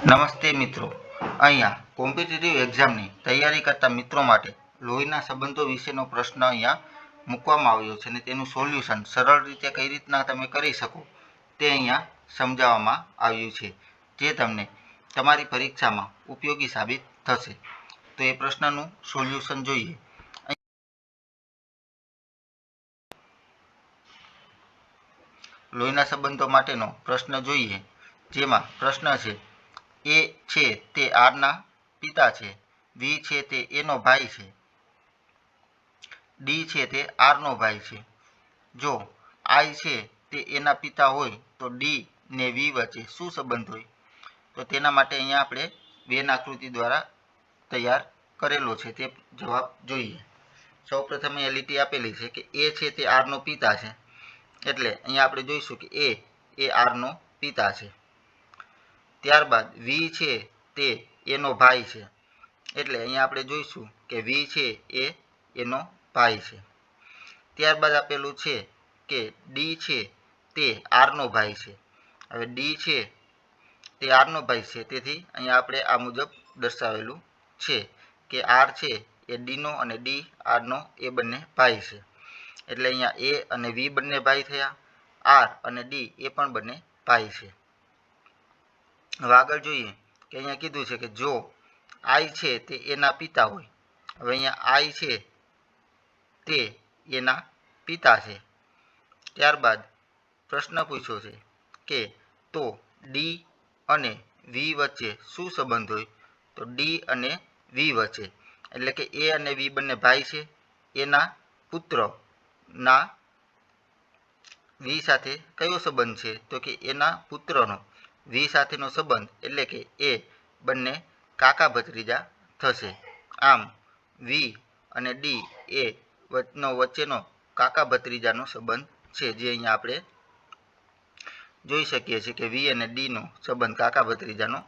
નમસ્તે મિત્રો, અહીંયા કોમ્પિટિટિવ એક્ઝામની તૈયારી કરતા મિત્રો માટે લોહીના સંબંધો વિશેનો પ્રશ્ન અહીંયા મૂકવામાં આવ્યો છે અને તેનું સોલ્યુશન સરળ રીતે કઈ રીતના તમે કરી શકો તે અહીંયા સમજાવવામાં આવ્યું છે, જે તમને તમારી પરીક્ષામાં ઉપયોગી સાબિત થશે. તો એ પ્રશ્નનું સોલ્યુશન જોઈએ. લોહીના સંબંધો માટેનો પ્રશ્ન જોઈએ, જેમાં પ્રશ્ન છે એ છે તે આરના પિતા છે, વી છે તે એનો ભાઈ છે, ડી છે તે આરનો ભાઈ છે. જો આઈ છે તે એના પિતા હોય તો ડી ને વી વચ્ચે શું સંબંધ હોય? તો તેના માટે અહીંયા આપણે વેન આકૃતિ દ્વારા તૈયાર કરેલો છે તે જવાબ જોઈએ. સૌપ્રથમ અહીંયા લીટી આપેલી છે કે એ છે તે આરનો પિતા છે, એટલે અહીંયા આપણે જોઈશું કે એ આરનો પિતા છે. ત્યારબાદ વી છે તે એનો ભાઈ છે, એટલે અહીંયા આપણે જોઈશું કે વી છે એ એનો ભાઈ છે. ત્યારબાદ આપેલું છે કે ડી છે તે આરનો ભાઈ છે. હવે ડી છે તે આરનો ભાઈ છે, તેથી અહીંયા આપણે આ મુજબ દર્શાવેલું છે કે આર છે એ ડીનો અને ડી આરનો એ બંને ભાઈ છે. એટલે અહીંયા એ અને વી બંને ભાઈ થયા, આર અને ડી એ પણ બંને ભાઈ છે. હવે આગળ જોઈએ કે અહીંયા કીધું છે કે જો આઈ છે તે એના પિતા હોય. હવે અહીંયા આઈ છે તે એના પિતા છે. ત્યારબાદ પ્રશ્ન પૂછ્યો છે કે તો ડી અને વી વચ્ચે શું સંબંધ હોય? તો ડી અને વી વચ્ચે, એટલે કે એ અને વી બંને ભાઈ છે, એના પુત્રના વી સાથે કયો સંબંધ છે? તો કે એના પુત્રનો વી સાથેનો સંબંધ, એટલે કે એ બંને કાકા ભત્રીજા થશે. આમ વી અને ડી એ વચ્ચેનો કાકા ભત્રીજાનો સંબંધ છે, જે અહીંયા આપણે જોઈ શકીએ છીએ કે વી અને ડીનો સંબંધ કાકા ભત્રીજાનો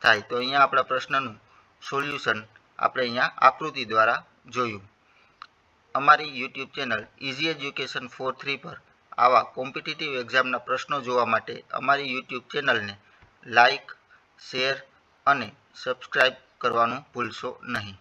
થાય. તો અહીંયા આપણા પ્રશ્નનું સોલ્યુશન આપણે અહીંયા આકૃતિ દ્વારા જોયું. અમારી યુટ્યુબ ચેનલ ઇઝી એજ્યુકેશન 4-3 પર આવા કોમ્પિટિટિવ એક્ઝામના પ્રશ્નો જોવા માટે અમારી યુટ્યુબ ચેનલને લાઇક, શેર અને સબસ્ક્રાઈબ કરવાનું ભૂલશો નહીં.